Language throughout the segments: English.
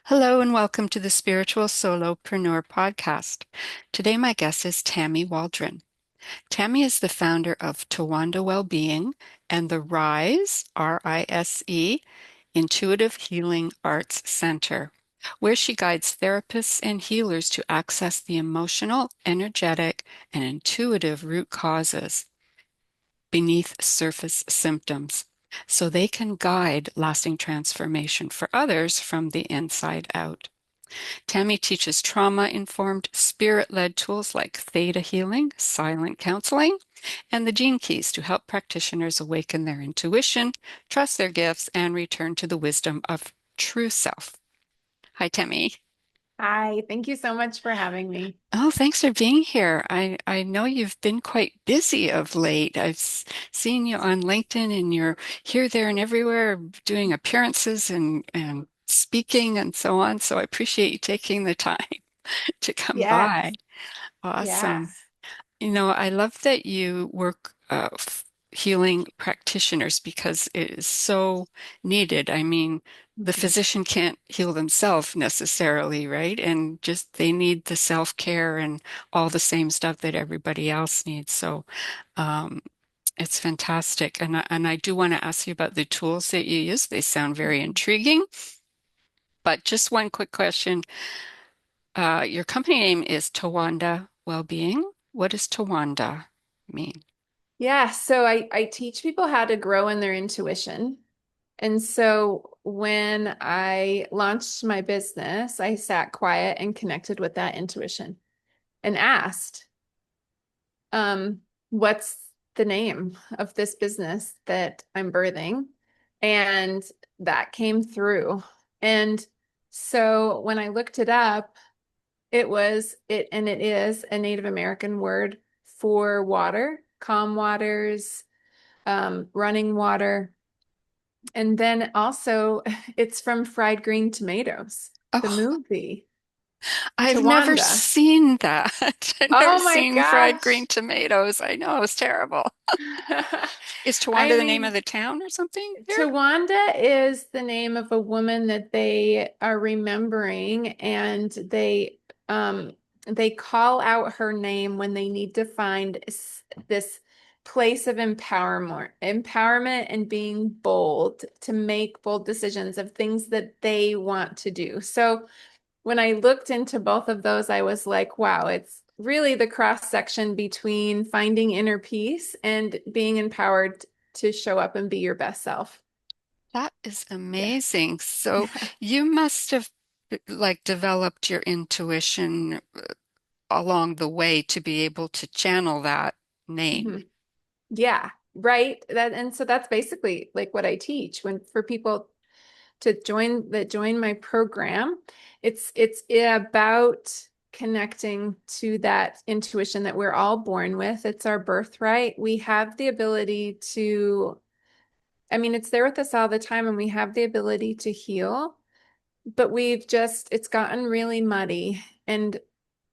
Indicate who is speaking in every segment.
Speaker 1: Hello and welcome to the Spiritual Solopreneur Podcast. Today my guest is Tammy Waldron. Tammy is the founder of Towanda Wellbeing and the RISE, R-I-S-E, Intuitive Healing Arts Center, where she guides therapists and healers to access the emotional, energetic, and intuitive root causes beneath surface symptoms so they can guide lasting transformation for others from the inside out. Tammy teaches trauma-informed, spirit-led tools like theta healing, silent counseling, and the gene keys to help practitioners awaken their intuition, trust their gifts, and return to the wisdom of true self. Hi, Tammy.
Speaker 2: Hi, thank you so much for having me.
Speaker 1: Oh, thanks for being here. I know you've been quite busy of late. Seen you on LinkedIn and you're here, there, and everywhere doing appearances and speaking and so on. So I appreciate you taking the time to come by.
Speaker 2: Yes,
Speaker 1: Awesome.
Speaker 2: yes.
Speaker 1: I love that you work healing practitioners because it is so needed. I mean, the
Speaker 2: Mhm.
Speaker 1: physician can't heal themselves necessarily, right? And just they need the self-care and all the same stuff that everybody else needs. So, um, it's fantastic. And I do want to ask you about the tools that you use. They sound very
Speaker 2: Mhm.
Speaker 1: intriguing. But just one quick question. Your company name is Towanda Wellbeing. What does Towanda mean?
Speaker 2: Yeah, so I teach people how to grow in their intuition. And so when I launched my business, I sat quiet and connected with that intuition and asked, what's the name of this business that I'm birthing? And that came through. And so when I looked it up, and it is a Native American word for water, calm waters, running water. And then also it's from Fried Green Tomatoes, the
Speaker 1: Oh,
Speaker 2: movie,
Speaker 1: I've never
Speaker 2: Towanda.
Speaker 1: seen that. I've never
Speaker 2: Oh my
Speaker 1: seen fried
Speaker 2: gosh.
Speaker 1: green tomatoes. I know, it's terrible. Is
Speaker 2: I
Speaker 1: Towanda the name of
Speaker 2: mean,
Speaker 1: the town or something here?
Speaker 2: Towanda is the name of a woman that they are remembering, and they call out her name when they need to find this place of empowerment and being bold to make bold decisions of things that they want to do. So when I looked into both of those, I was like, wow, it's really the cross section between finding inner peace and being empowered to show up and be your best self.
Speaker 1: That is
Speaker 2: Yeah.
Speaker 1: amazing. So you must have like developed your intuition along the way to be able to channel that name.
Speaker 2: Mhm. Yeah, right. And so that's basically like what I teach when for people to join my program. It's about connecting to that intuition that we're all born with. It's our birthright. We have the ability to, I mean, it's there with us all the time, and we have the ability to heal, but it's gotten really muddy, and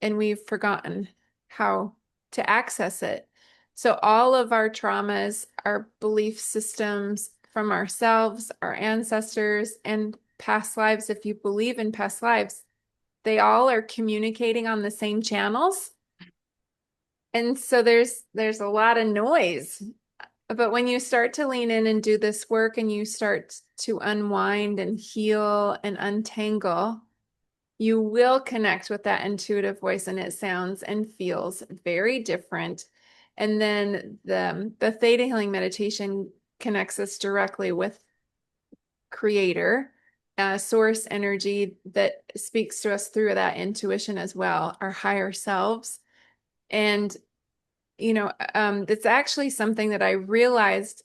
Speaker 2: we've forgotten how to access it. So all of our traumas, our belief systems from ourselves, our ancestors, and past lives, if you believe in past lives, they all are communicating on the same channels. And so there's a lot of noise. But when you start to lean in and do this work and you start to unwind and heal and untangle, you will connect with that intuitive voice, and it sounds and feels very different. And then the theta healing meditation connects us directly with creator, source energy that speaks to us through that intuition as well, our higher selves. And it's actually something that I realized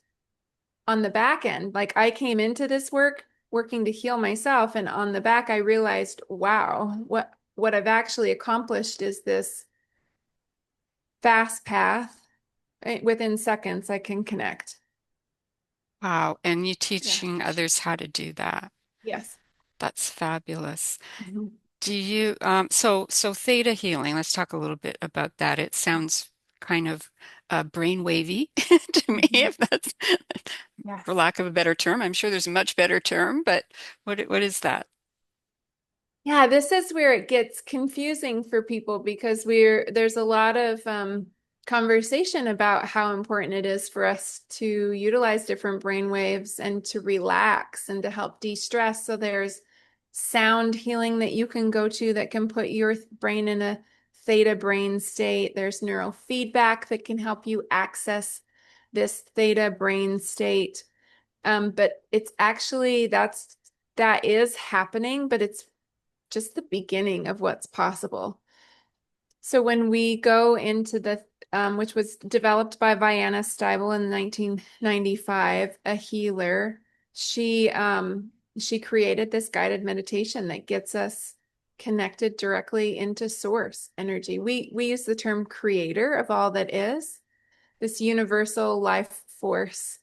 Speaker 2: on the back end. Like I came into this work working to heal myself, and on the back I realized, wow, what I've actually accomplished is this fast path. Within seconds I can connect.
Speaker 1: Wow. And you
Speaker 2: Yeah.
Speaker 1: teaching others how to do that.
Speaker 2: Yes.
Speaker 1: That's fabulous.
Speaker 2: Mhm.
Speaker 1: Do you so theta healing, let's talk a little bit about that. It sounds kind of brain wavy to me,
Speaker 2: Mhm.
Speaker 1: if that's for
Speaker 2: Yes.
Speaker 1: lack of a better term. I'm sure there's a much better term, but what is that?
Speaker 2: Yeah, this is where it gets confusing for people because there's a lot of conversation about how important it is for us to utilize different brain waves and to relax and to help de-stress. So there's sound healing that you can go to that can put your brain in a theta brain state. There's neurofeedback that can help you access this theta brain state. But it's actually that is happening, but it's just the beginning of what's possible. So when we go into which was developed by Vianna Stibel in 1995, a healer, she created this guided meditation that gets us connected directly into source energy. We use the term creator of all that is, this universal life force.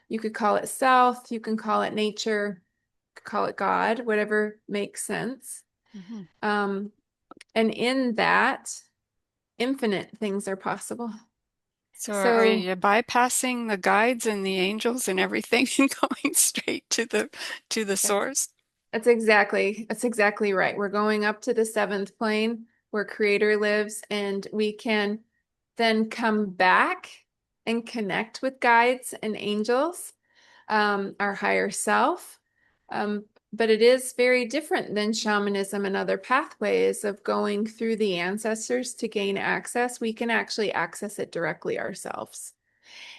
Speaker 2: You could call it self, you can call it nature, you could call it God, whatever makes sense.
Speaker 1: Mhm.
Speaker 2: Um, and in that, infinite things are possible.
Speaker 1: So are
Speaker 2: So
Speaker 1: you bypassing the guides and the angels and everything and going straight to the
Speaker 2: that's
Speaker 1: source?
Speaker 2: that's exactly right. We're going up to the seventh plane where Creator lives, and we can then come back and connect with guides and angels, our higher self. But it is very different than shamanism and other pathways of going through the ancestors to gain access. We can actually access it directly ourselves.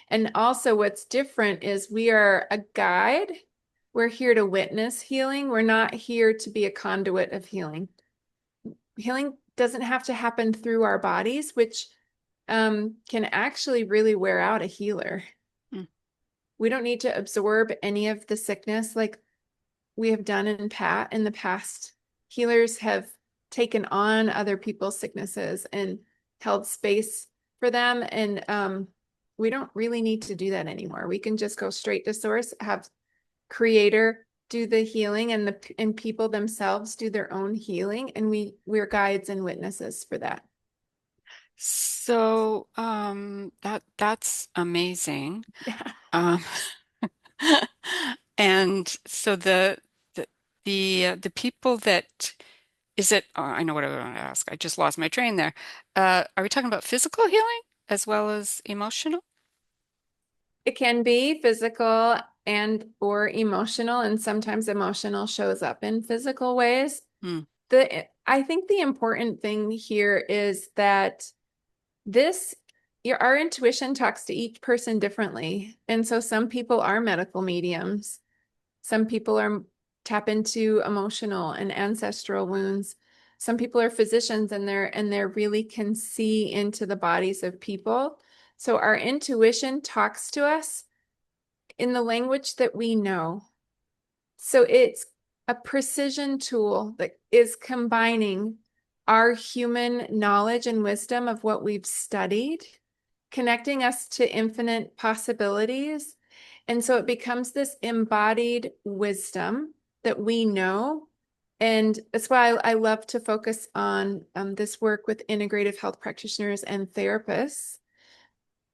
Speaker 2: And also, what's different is we are a guide. We're here to witness healing. We're not here to be a conduit of healing. Healing doesn't have to happen through our bodies, which can actually really wear out a healer.
Speaker 1: Mm.
Speaker 2: We don't need to absorb any of the sickness like we have done in the past. Healers have taken on other people's sicknesses and held space for them, and we don't really need to do that anymore. We can just go straight to source, have creator do the healing, and people themselves do their own healing, and we're guides and witnesses for that.
Speaker 1: So that's amazing.
Speaker 2: Yeah.
Speaker 1: Um, and so the the people that is it I know what I want to ask. I just lost my train there. Are we talking about physical healing as well as emotional?
Speaker 2: It can be physical and or emotional, and sometimes emotional shows up in physical ways.
Speaker 1: Hmm.
Speaker 2: I think the important thing here is that this our intuition talks to each person differently. And so some people are medical mediums. Some people are tap into emotional and ancestral wounds. Some people are physicians and they're really can see into the bodies of people. So our intuition talks to us in the language that we know. So it's a precision tool that is combining our human knowledge and wisdom of what we've studied, connecting us to infinite possibilities. And so it becomes this embodied wisdom that we know. And that's why I love to focus on this work with integrative health practitioners and therapists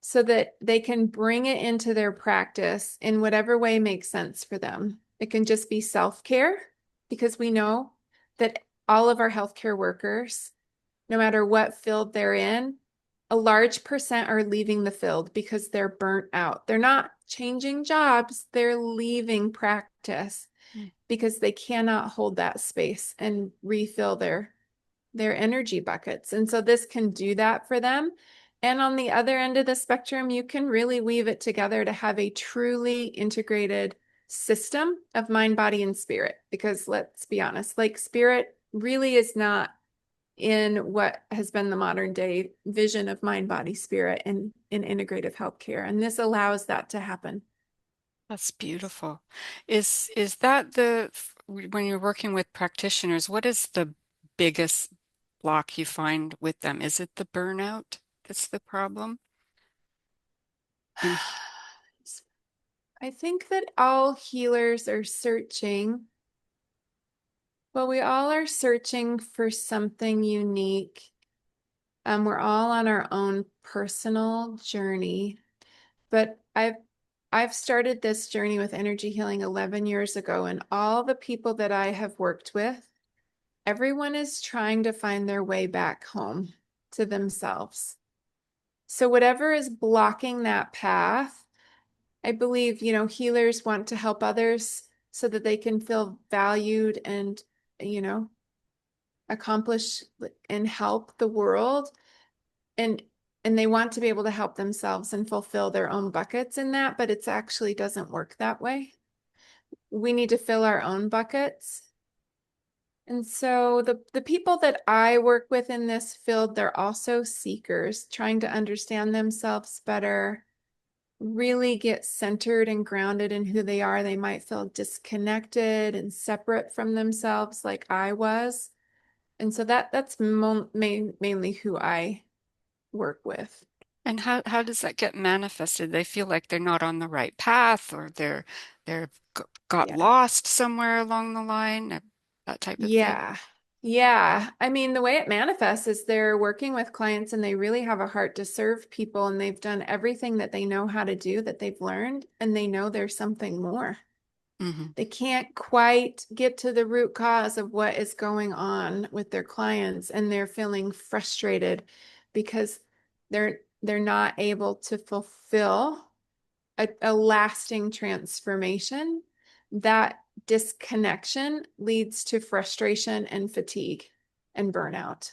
Speaker 2: so that they can bring it into their practice in whatever way makes sense for them. It can just be self-care because we know that all of our healthcare workers, no matter what field they're in, a large percent are leaving the field because they're burnt out. They're not changing jobs, they're leaving practice
Speaker 1: Hmm.
Speaker 2: because they cannot hold that space and refill their energy buckets. And so this can do that for them. And on the other end of the spectrum, you can really weave it together to have a truly integrated system of mind, body, and spirit. Because let's be honest, like spirit really is not in what has been the modern day vision of mind, body, spirit in integrative healthcare. And this allows that to happen.
Speaker 1: That's beautiful. Is that the when you're working with practitioners, what is the biggest block you find with them? Is it the burnout that's the problem? In
Speaker 2: I think that all healers are searching. Well, we all are searching for something unique. We're all on our own personal journey, but I've started this journey with energy healing 11 years ago, and all the people that I have worked with, everyone is trying to find their way back home to themselves. So whatever is blocking that path, I believe, healers want to help others so that they can feel valued and, you know, accomplish and help the world. And and they want to be able to help themselves and fulfill their own buckets in that, but it actually doesn't work that way. We need to fill our own buckets. And so the people that I work with in this field, they're also seekers, trying to understand themselves better, really get centered and grounded in who they are. They might feel disconnected and separate from themselves like I was. And so that's mainly who I work with.
Speaker 1: And how does that get manifested? They feel like they're not on the right path, or got
Speaker 2: Yeah.
Speaker 1: lost somewhere along the line, that type of thing.
Speaker 2: Yeah. Yeah. I mean, the way it manifests is they're working with clients and they really have a heart to serve people and they've done everything that they know how to do that they've learned and they know there's something more.
Speaker 1: Hmm.
Speaker 2: They can't quite get to the root cause of what is going on with their clients and they're feeling frustrated because they're not able to fulfill a lasting transformation. That disconnection leads to frustration and fatigue and burnout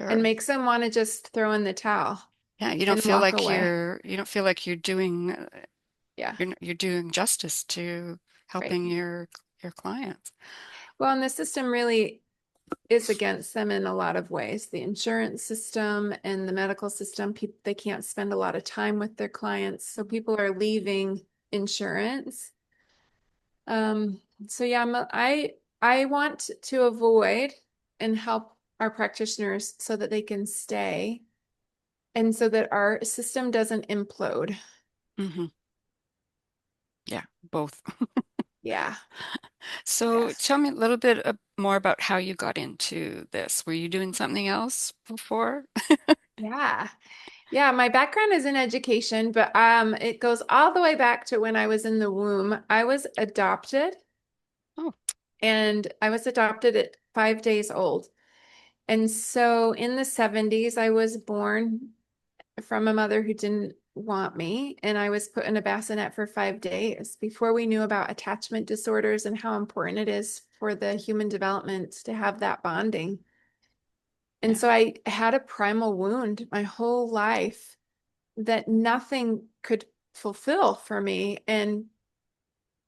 Speaker 2: and
Speaker 1: Sure.
Speaker 2: makes them want to just throw in the towel
Speaker 1: Yeah,
Speaker 2: and walk away.
Speaker 1: you don't feel like you're doing
Speaker 2: Yeah,
Speaker 1: you're doing justice to
Speaker 2: right.
Speaker 1: helping your clients.
Speaker 2: Well, and the system really is against them in a lot of ways. The insurance system and the medical system, people, they can't spend a lot of time with their clients. So people are leaving insurance. Um, so yeah, I want to avoid and help our practitioners so that they can stay and so that our system doesn't implode.
Speaker 1: Hmm. Yeah, both.
Speaker 2: Yeah.
Speaker 1: So
Speaker 2: Yes.
Speaker 1: tell me a little bit more about how you got into this. Were you doing something else before?
Speaker 2: Yeah. Yeah, my background is in education, but it goes all the way back to when I was in the womb. I was adopted
Speaker 1: Oh,
Speaker 2: and I was adopted at 5 days old. And so in the 70s, I was born from a mother who didn't want me, and I was put in a bassinet for 5 days before we knew about attachment disorders and how important it is for the human development to have that bonding. And
Speaker 1: yeah.
Speaker 2: so I had a primal wound my whole life that nothing could fulfill for me. And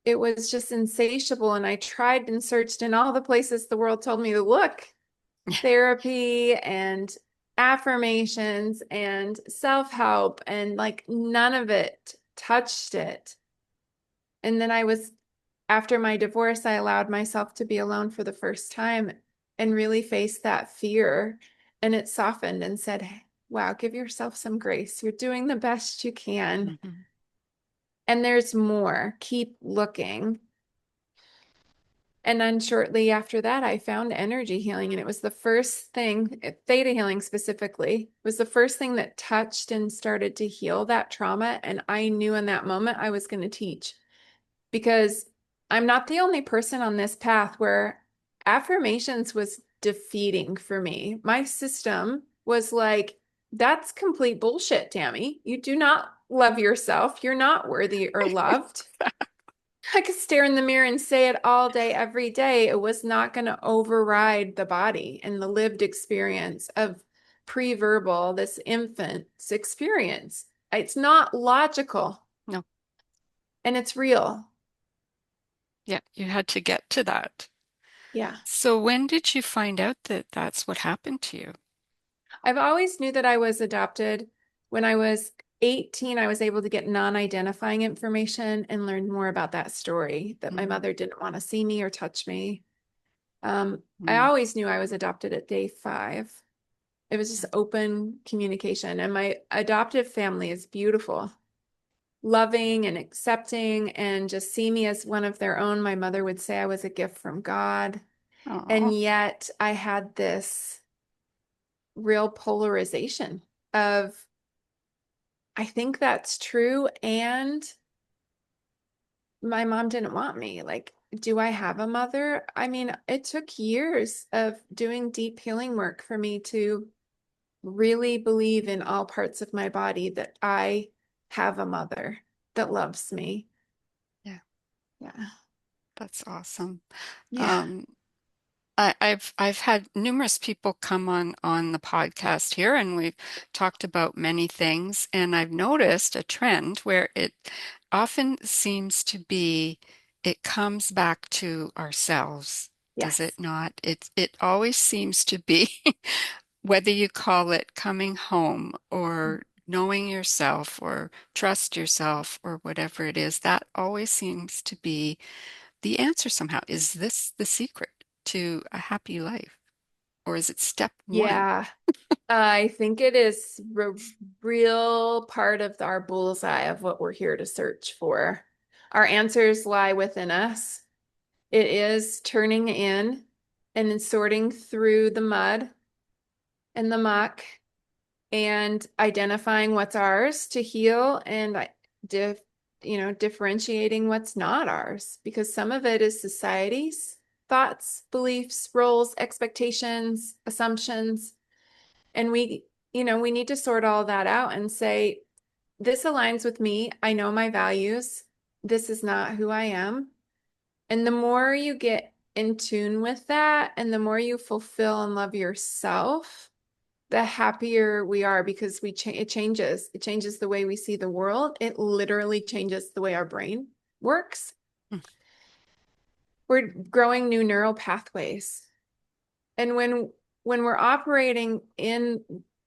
Speaker 2: it was just insatiable. And I tried and searched in all the places the world told me to look, therapy and affirmations and self-help, and like none of it touched it. And then after my divorce, I allowed myself to be alone for the first time and really face that fear. And it softened and said, wow, give yourself some grace. You're doing the best you can.
Speaker 1: Hmm.
Speaker 2: And there's more. Keep looking. And then shortly after that, I found energy healing. And it was the first thing, theta healing specifically, was the first thing that touched and started to heal that trauma. And I knew in that moment I was going to teach because I'm not the only person on this path where affirmations was defeating for me. My system was like, that's complete bullshit, Tammy. You do not love yourself. You're not worthy or loved. I could stare in the mirror and say it all day, every day. It was not going to override the body and the lived experience of pre-verbal, this infant's experience. It's not logical
Speaker 1: No,
Speaker 2: and it's real.
Speaker 1: yeah, you had to get to that.
Speaker 2: Yeah.
Speaker 1: So when did you find out that that's what happened to you?
Speaker 2: I've always knew that I was adopted. When I was 18, I was able to get non-identifying information and learn more about that story, that my
Speaker 1: Mm,
Speaker 2: mother didn't want to see me or touch me. I
Speaker 1: mm,
Speaker 2: always knew I was adopted at day 5. It was just
Speaker 1: yeah.
Speaker 2: open communication. And my adoptive family is beautiful, loving and accepting, and just see me as one of their own. My mother would say I was a gift from God. And
Speaker 1: Oh,
Speaker 2: yet I had this real polarization of, I think that's true. And my mom didn't want me. Like do I have a mother? I mean, it took years of doing deep healing work for me to really believe in all parts of my body that I have a mother that loves me.
Speaker 1: Yeah,
Speaker 2: Yeah.
Speaker 1: that's awesome.
Speaker 2: Yeah.
Speaker 1: Um, I've had numerous people come on the podcast here, and we've talked about many things, and I've noticed a trend where it often seems to be it comes back to ourselves, does it
Speaker 2: Yes.
Speaker 1: not? It always seems to be whether you call it coming home or knowing yourself or trust yourself or whatever it is, that always seems to be the answer somehow. Is this the secret to a happy life? Or is it step one?
Speaker 2: Yeah. I think it is real part of our bullseye of what we're here to search for. Our answers lie within us. It is turning in and then sorting through the mud and the muck and identifying what's ours to heal and dif differentiating what's not ours because some of it is society's thoughts, beliefs, roles, expectations, assumptions, and we need to sort all that out and say, this aligns with me. I know my values. This is not who I am. And the more you get in tune with that and the more you fulfill and love yourself, the happier we are because it changes. It changes the way we see the world. It literally changes the way our brain works.
Speaker 1: Mm.
Speaker 2: We're growing new neural pathways. And when we're operating in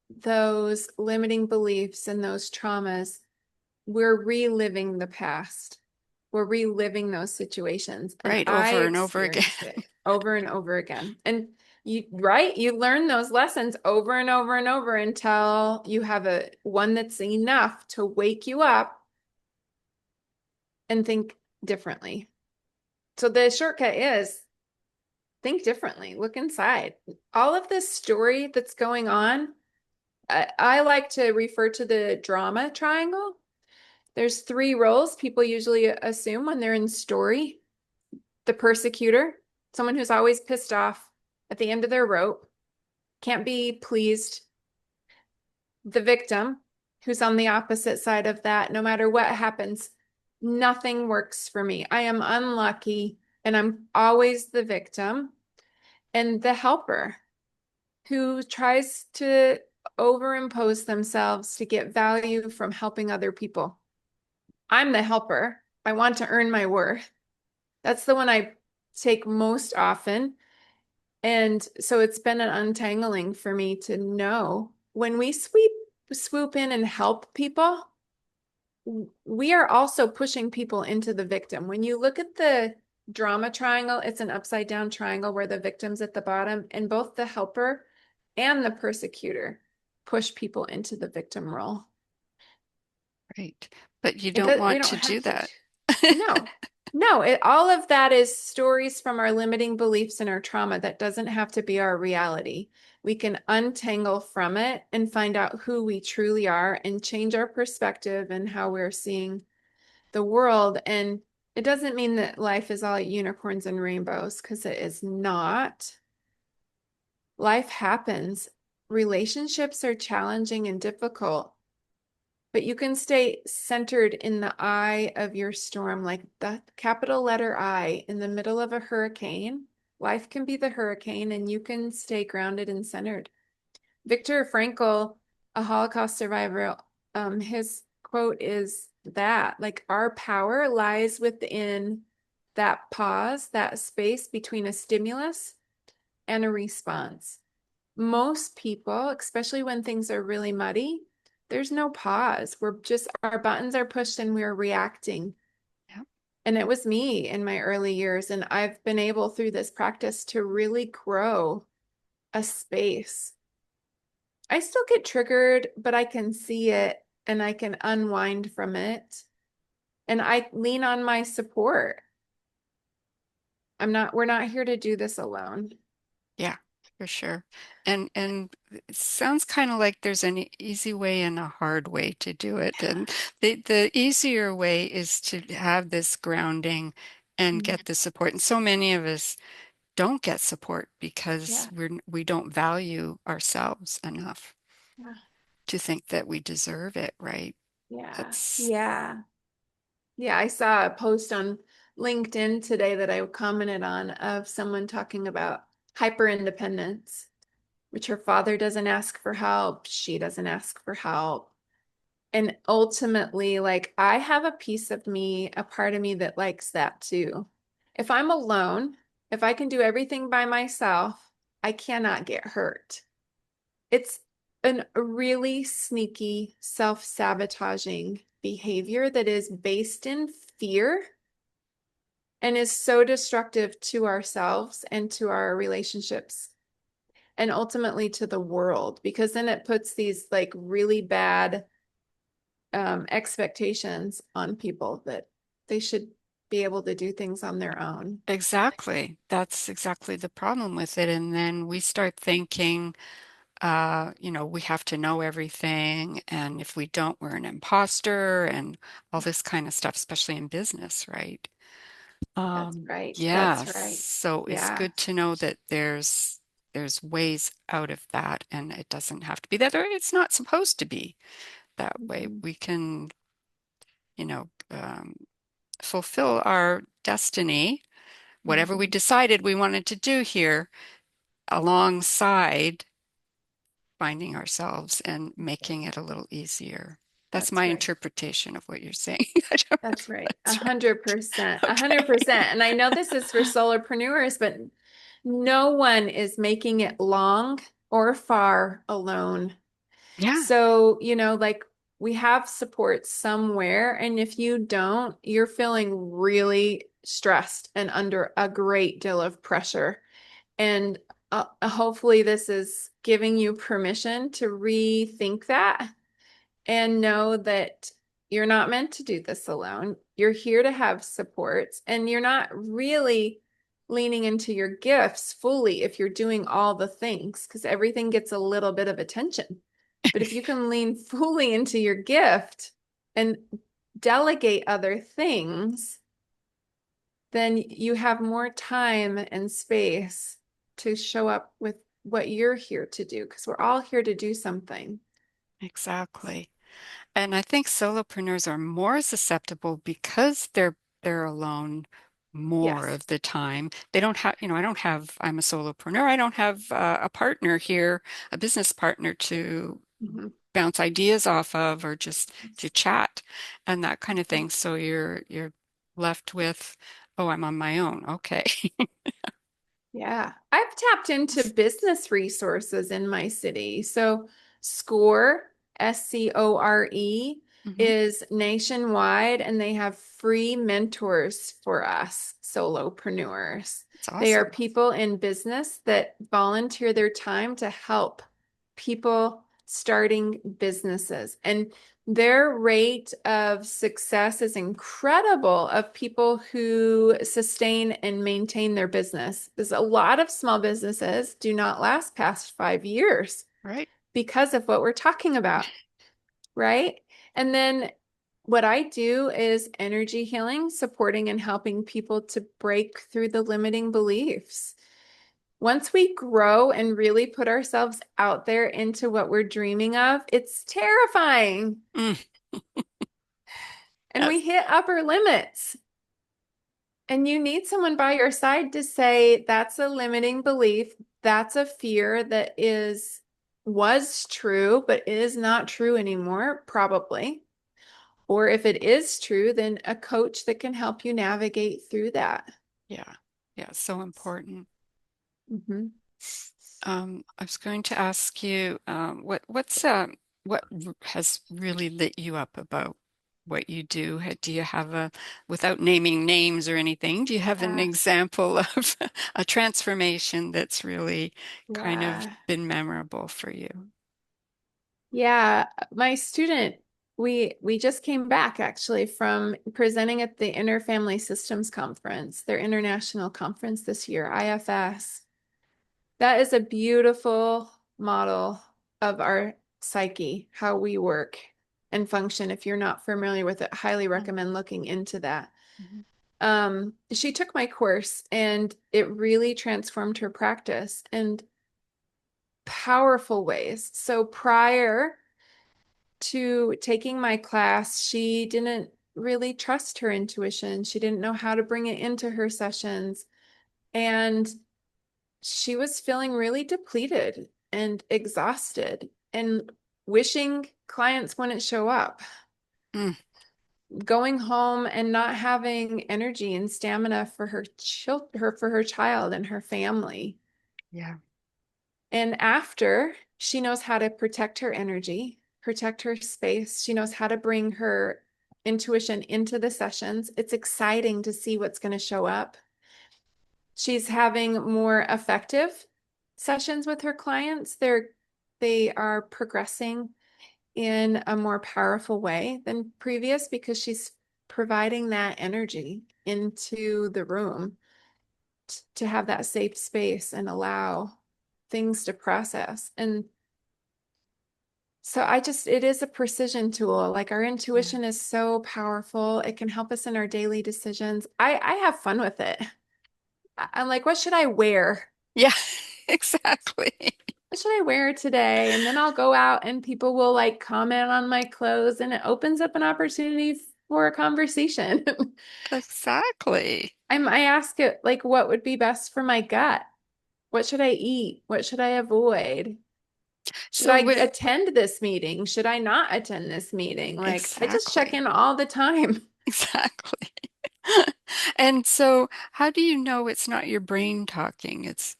Speaker 2: those limiting beliefs and those traumas, we're reliving the past. We're reliving those situations. And
Speaker 1: Right,
Speaker 2: I
Speaker 1: over and over again.
Speaker 2: experience it over and over again. And you learn those lessons over and over and over until you have a one that's enough to wake you up and think differently. So the shortcut is think differently, look inside. All of this story that's going on, I like to refer to the drama triangle. There's three roles people usually assume when they're in story. The persecutor, someone who's always pissed off at the end of their rope, can't be pleased. The victim, who's on the opposite side of that, no matter what happens, nothing works for me. I am unlucky and I'm always the victim. And the helper, who tries to overimpose themselves to get value from helping other people. I'm the helper. I want to earn my worth. That's the one I take most often. And so it's been an untangling for me to know when we swoop in and help people, we are also pushing people into the victim. When you look at the drama triangle, it's an upside down triangle where the victim's at the bottom, and both the helper and the persecutor push people into the victim role.
Speaker 1: Right. But you
Speaker 2: It
Speaker 1: don't
Speaker 2: does, they
Speaker 1: want
Speaker 2: don't
Speaker 1: to
Speaker 2: have
Speaker 1: do
Speaker 2: to.
Speaker 1: that.
Speaker 2: No, no, all of that is stories from our limiting beliefs and our trauma that doesn't have to be our reality. We can untangle from it and find out who we truly are and change our perspective and how we're seeing the world. And it doesn't mean that life is all unicorns and rainbows, because it is not. Life happens. Relationships are challenging and difficult, but you can stay centered in the eye of your storm, like the capital letter I in the middle of a hurricane. Life can be the hurricane, and you can stay grounded and centered. Viktor Frankl, a Holocaust survivor, his quote is that, like, our power lies within that pause, that space between a stimulus and a response. Most people, especially when things are really muddy, there's no pause. Our buttons are pushed and we're reacting.
Speaker 1: Yeah.
Speaker 2: And it was me in my early years. And I've been able through this practice to really grow a space. I still get triggered, but I can see it and I can unwind from it. And I lean on my support. We're not here to do this alone.
Speaker 1: Yeah, for sure. And it sounds kind of like there's an easy way and a hard way to do it. And the easier way is to have this grounding and
Speaker 2: Mhm.
Speaker 1: get the support. And so many of us don't get support because
Speaker 2: Yeah.
Speaker 1: we don't value ourselves enough
Speaker 2: Yeah.
Speaker 1: to think that we deserve it, right?
Speaker 2: Yeah.
Speaker 1: That's
Speaker 2: Yeah. Yeah. I saw a post on LinkedIn today that I commented on of someone talking about hyper independence, which her father doesn't ask for help. She doesn't ask for help. And ultimately, like, I have a piece of me, a part of me that likes that too. If I'm alone, if I can do everything by myself, I cannot get hurt. It's a really sneaky, self-sabotaging behavior that is based in fear and is so destructive to ourselves and to our relationships and ultimately to the world, because then it puts these like really bad expectations on people that they should be able to do things on their own.
Speaker 1: exactly. That's exactly the problem with it. And then we start thinking, we have to know everything, and if we don't, we're an imposter, and all this kind of stuff, especially in business, right?
Speaker 2: That's right.
Speaker 1: Yeah,
Speaker 2: That's right.
Speaker 1: so it's
Speaker 2: Yeah.
Speaker 1: good to know that there's ways out of that, and it doesn't have to be that way. It's not supposed to be that way.
Speaker 2: Mhm.
Speaker 1: We can, fulfill our destiny, whatever we
Speaker 2: Mhm.
Speaker 1: decided we wanted to do here, alongside finding ourselves and making it a little easier. That's my
Speaker 2: That's right.
Speaker 1: interpretation of what you're saying. I don't know
Speaker 2: That's
Speaker 1: if
Speaker 2: right.
Speaker 1: that's right.
Speaker 2: 100%. a
Speaker 1: Okay.
Speaker 2: 100%. And I know this is for solopreneurs, but no one is making it long or far alone.
Speaker 1: Yeah,
Speaker 2: So, like we have support somewhere. And if you don't, you're feeling really stressed and under a great deal of pressure. And hopefully, this is giving you permission to rethink that and know that you're not meant to do this alone. You're here to have supports, and you're not really leaning into your gifts fully if you're doing all the things, because everything gets a little bit of attention. But if you can lean fully into your gift and delegate other things, then you have more time and space to show up with what you're here to do, because we're all here to do something.
Speaker 1: exactly. And I think solopreneurs are more susceptible because they're alone more
Speaker 2: Yes.
Speaker 1: of the time. They don't have, I don't have, I'm a solopreneur. I don't have a partner here, a business partner to
Speaker 2: Mhm.
Speaker 1: bounce ideas off of or just to chat and that kind of thing. So you're left with, oh, I'm on my own. Okay.
Speaker 2: Yeah, I've tapped into business resources in my city. So SCORE, SCORE,
Speaker 1: Hmm.
Speaker 2: is nationwide and they have free mentors for us solopreneurs.
Speaker 1: It's
Speaker 2: They are
Speaker 1: awesome.
Speaker 2: people in business that volunteer their time to help people starting businesses. And their rate of success is incredible of people who sustain and maintain their business. Because a lot of small businesses do not last past 5 years
Speaker 1: Right?
Speaker 2: because of what we're talking about, right? And then what I do is energy healing, supporting and helping people to break through the limiting beliefs. Once we grow and really put ourselves out there into what we're dreaming of, it's terrifying.
Speaker 1: Mm,
Speaker 2: And we
Speaker 1: yes.
Speaker 2: hit upper limits. And you need someone by your side to say, that's a limiting belief. That's a fear that was true, but is not true anymore, probably. Or if it is true, then a coach that can help you navigate through that.
Speaker 1: Yeah. Yeah. So important.
Speaker 2: Mhm.
Speaker 1: I was going to ask you, what has really lit you up about what you do? Do you have without naming names or anything, do you have an
Speaker 2: Yeah.
Speaker 1: example of a transformation that's really kind of
Speaker 2: Yeah.
Speaker 1: been memorable for you?
Speaker 2: Yeah. My student, we just came back actually from presenting at the Interfamily Systems Conference, their international conference this year, IFS. That is a beautiful model of our psyche, how we work and function. If you're not familiar with it, highly
Speaker 1: Mm,
Speaker 2: recommend looking into that.
Speaker 1: mhm.
Speaker 2: She took my course and it really transformed her practice in powerful ways. So prior to taking my class, she didn't really trust her intuition. She didn't know how to bring it into her sessions. And she was feeling really depleted and exhausted and wishing clients wouldn't show up,
Speaker 1: Mm,
Speaker 2: going home and not having energy and stamina for her child and her family.
Speaker 1: yeah.
Speaker 2: And after, she knows how to protect her energy, protect her space. She knows how to bring her intuition into the sessions. It's exciting to see what's going to show up. She's having more effective sessions with her clients. They are progressing in a more powerful way than previous because she's providing that energy into the room to have that safe space and allow things to process. And so it is a precision tool. Like our
Speaker 1: Yeah.
Speaker 2: intuition is so powerful. It can help us in our daily decisions. I have fun with it. I'm like, what should I wear?
Speaker 1: Yeah, exactly.
Speaker 2: What should I wear today? And then I'll go out and people will like comment on my clothes and it opens up an opportunity for a conversation.
Speaker 1: Exactly.
Speaker 2: I ask it like what would be best for my gut? What should I eat? What should I avoid? Should
Speaker 1: So
Speaker 2: I
Speaker 1: with
Speaker 2: attend this meeting? Should I not attend this meeting? Like I just check
Speaker 1: exactly.
Speaker 2: in all the time.
Speaker 1: Exactly. And so how do you know it's not your brain talking? It's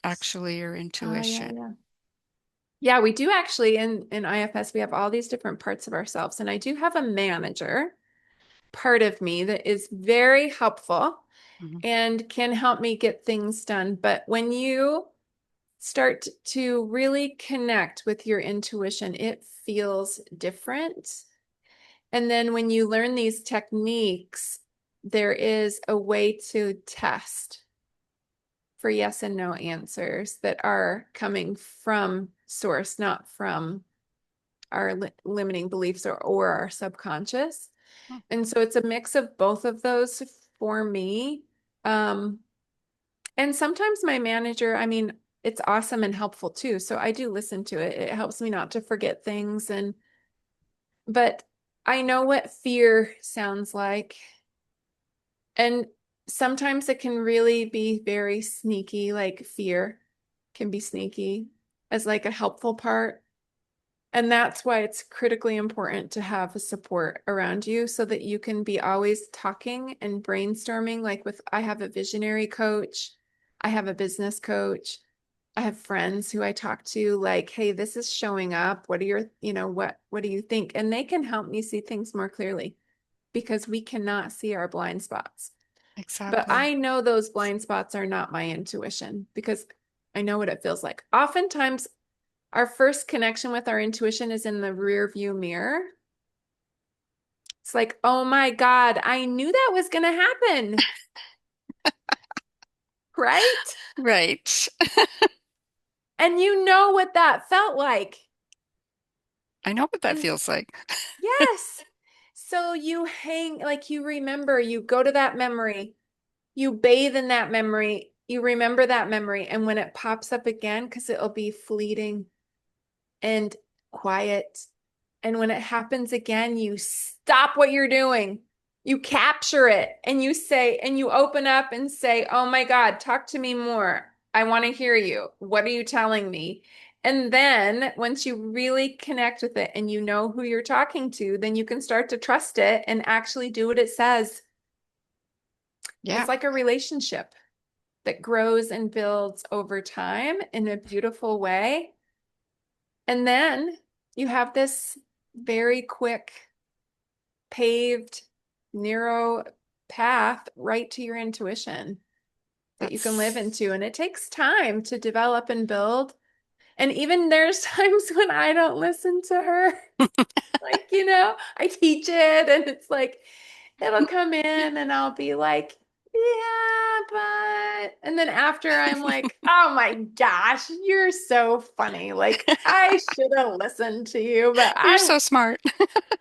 Speaker 1: actually your
Speaker 2: Yeah,
Speaker 1: intuition.
Speaker 2: yeah. Yeah, we do actually in IFS, we have all these different parts of ourselves. And I do have a manager part of me that is very helpful
Speaker 1: Mhm.
Speaker 2: and can help me get things done. But when you start to really connect with your intuition, it feels different. And then when you learn these techniques, there is a way to test for yes and no answers that are coming from source, not from our limiting beliefs or our subconscious. And so it's a mix of both of those for me. Um, and sometimes my manager, I mean, it's awesome and helpful too. So I do listen to it. It helps me not to forget things but I know what fear sounds like. And sometimes it can really be very sneaky, like fear can be sneaky as like a helpful part. And that's why it's critically important to have a support around you so that you can be always talking and brainstorming. I have a visionary coach, I have a business coach, I have friends who I talk to, like, hey, this is showing up. What are what do you think? And they can help me see things more clearly because we cannot see our blind spots. But
Speaker 1: Exactly.
Speaker 2: I know those blind spots are not my intuition because I know what it feels like. Oftentimes, our first connection with our intuition is in the rear view mirror. It's like, oh my God, I knew that was going to happen, right?
Speaker 1: Right.
Speaker 2: And you know what that felt like.
Speaker 1: I know what that
Speaker 2: And
Speaker 1: feels like.
Speaker 2: yes. So you remember, you go to that memory, you bathe in that memory, you remember that memory. And when it pops up again, because it'll be fleeting and quiet. And when it happens again, you stop what you're doing. You capture it and and you open up and say, oh my God, talk to me more. I want to hear you. What are you telling me? And then once you really connect with it and you know who you're talking to, then you can start to trust it and actually do what it says.
Speaker 1: Yeah,
Speaker 2: It's like a relationship that grows and builds over time in a beautiful way. And then you have this very quick, paved, narrow path right to your intuition that you can live
Speaker 1: that's
Speaker 2: into. And it takes time to develop and build. And even there's times when I don't listen to her. Like, I teach it and it's like, it'll come in and I'll be like, yeah, but, and then after I'm like, oh my gosh, you're so funny. Like, I should have listened to you, but
Speaker 1: You're so smart.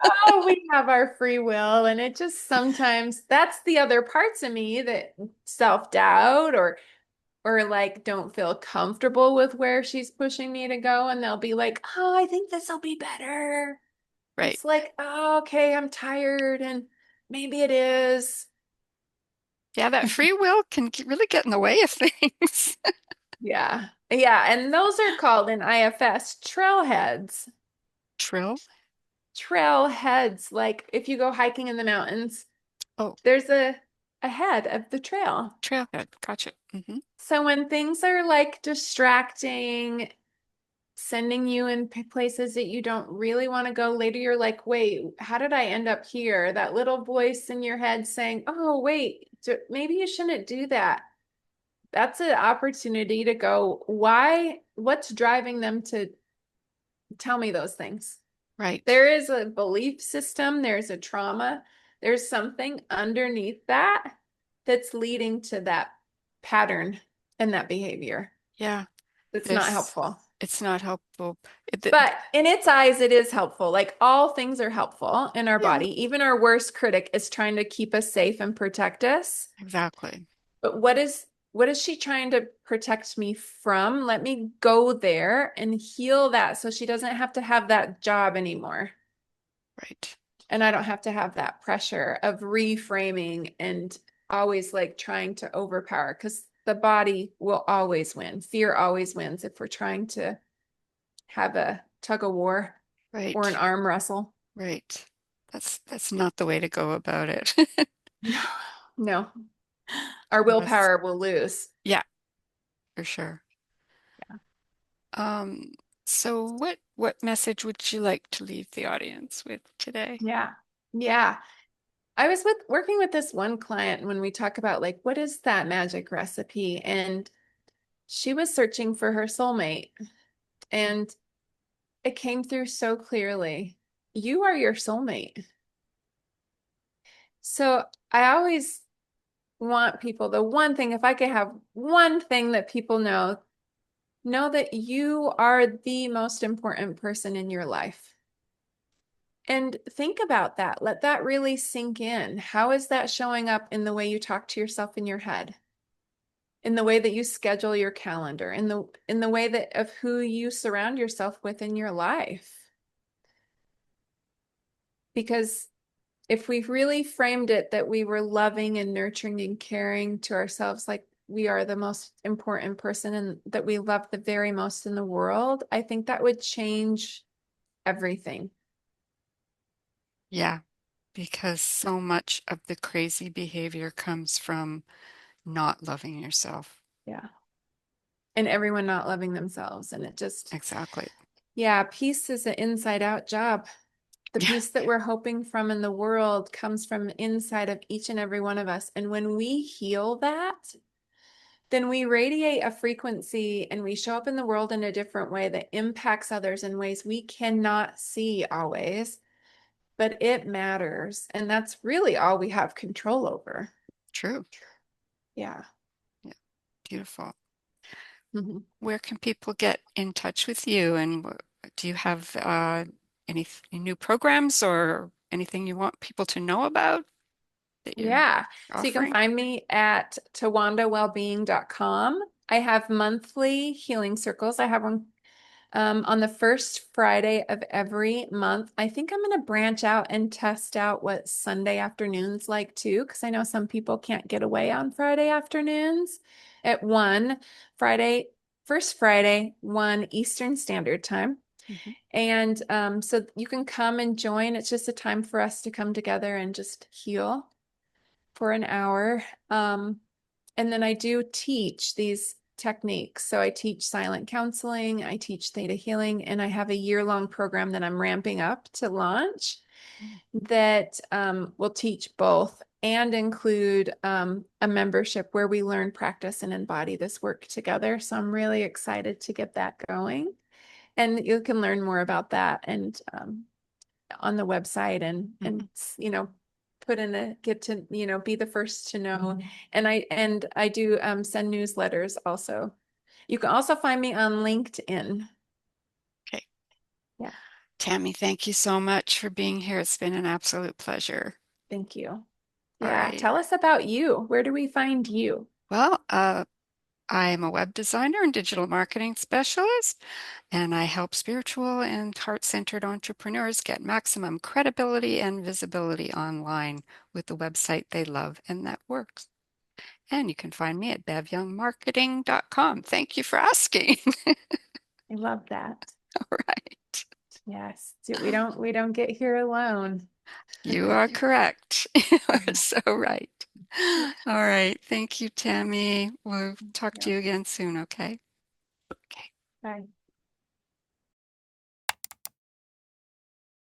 Speaker 2: oh, we have our free will. And it just sometimes that's the other parts of me that self-doubt or like don't feel comfortable with where she's pushing me to go. And they'll be like, oh, I think this will be better.
Speaker 1: Right.
Speaker 2: It's like, oh, okay, I'm tired and maybe it is.
Speaker 1: Yeah, that free will can really get in the way of things.
Speaker 2: Yeah. Yeah. And those are called in IFS trailheads.
Speaker 1: Trill?
Speaker 2: Trailheads. Like if you go hiking in the mountains,
Speaker 1: Oh,
Speaker 2: there's a head of the trail.
Speaker 1: trailhead. Gotcha.
Speaker 2: So when things are like distracting, sending you in places that you don't really want to go later, you're like, wait, how did I end up here? That little voice in your head saying, oh, wait, maybe you shouldn't do that. That's an opportunity to go, why? What's driving them to tell me those things?
Speaker 1: Right.
Speaker 2: There is a belief system, there's a trauma, there's something underneath that that's leading to that pattern and that behavior.
Speaker 1: Yeah.
Speaker 2: That's not
Speaker 1: There's,
Speaker 2: helpful.
Speaker 1: it's not helpful.
Speaker 2: But in its eyes, it is helpful. Like all things are helpful in our
Speaker 1: Yeah,
Speaker 2: body. Even our worst critic is trying to keep us safe and protect us.
Speaker 1: exactly.
Speaker 2: But what is she trying to protect me from? Let me go there and heal that so she doesn't have to have that job anymore.
Speaker 1: Right.
Speaker 2: And I don't have to have that pressure of reframing and always like trying to overpower because the body will always win. Fear always wins if we're trying to have a tug of war or an
Speaker 1: Right.
Speaker 2: arm wrestle.
Speaker 1: Right. That's not the way to go about it.
Speaker 2: No, no, our
Speaker 1: Yes.
Speaker 2: willpower will lose.
Speaker 1: Yeah, for sure. Um, so what message would you like to leave the audience with today?
Speaker 2: Yeah. Yeah. I was working with this one client when we talk about like what is that magic recipe and she was searching for her soulmate and it came through so clearly. You are your soulmate. So I always want people, the one thing, if I could have one thing that people know that you are the most important person in your life. And think about that. Let that really sink in. How is that showing up in the way you talk to yourself in your head? In the way that you schedule your calendar, in the way that of who you surround yourself with in your life. Because if we really framed it that we were loving and nurturing and caring to ourselves like we are the most important person and that we love the very most in the world, I think that would change everything.
Speaker 1: Yeah, because so much of the crazy behavior comes from not loving yourself.
Speaker 2: Yeah. And everyone not loving themselves. And it just,
Speaker 1: Exactly.
Speaker 2: yeah, peace is an inside out job. The
Speaker 1: Yeah,
Speaker 2: peace that we're hoping from in the world comes from inside of each and every one of us. And when we heal that, then we radiate a frequency and we show up in the world in a different way that impacts others in ways we cannot see always, but it matters. And that's really all we have control over.
Speaker 1: true.
Speaker 2: Yeah.
Speaker 1: Yeah, beautiful.
Speaker 2: Mhm.
Speaker 1: Where can people get in touch with you? And do you have any new programs or anything you want people to know about that you're
Speaker 2: Yeah. So you can
Speaker 1: offering?
Speaker 2: find me at towandawellbeing.com. I have monthly healing circles. I have one on the first Friday of every month. I think I'm going to branch out and test out what Sunday afternoons like too, because I know some people can't get away on Friday afternoons at 1 Friday, first Friday, 1 Eastern Standard Time.
Speaker 1: Mhm.
Speaker 2: And so you can come and join. It's just a time for us to come together and just heal for an hour. And then I do teach these techniques. So I teach silent counseling, I teach theta healing, and I have a year-long program that I'm ramping up to launch that will teach both and include a membership where we learn, practice, and embody this work together. So I'm really excited to get that going. And you can learn more about that and on the website and
Speaker 1: Mhm.
Speaker 2: you know put in a get to, be the first to know. And I do send newsletters also. You can also find me on LinkedIn.
Speaker 1: Okay.
Speaker 2: Yeah,
Speaker 1: Tammy, thank you so much for being here. It's been an absolute pleasure.
Speaker 2: thank you.
Speaker 1: All
Speaker 2: Yeah,
Speaker 1: right.
Speaker 2: tell us about you. Where do we find you?
Speaker 1: Well, I'm a web designer and digital marketing specialist, and I help spiritual and heart-centered entrepreneurs get maximum credibility and visibility online with the website they love and that works. And you can find me at bevyoungmarketing.com. Thank you for asking.
Speaker 2: I love that.
Speaker 1: All right.
Speaker 2: Yes, we don't get here alone.
Speaker 1: You are correct. You are
Speaker 2: Yeah.
Speaker 1: so right. All right. Thank you, Tammy. We'll talk to
Speaker 2: Yeah.
Speaker 1: you again soon, okay? Okay.
Speaker 2: Bye.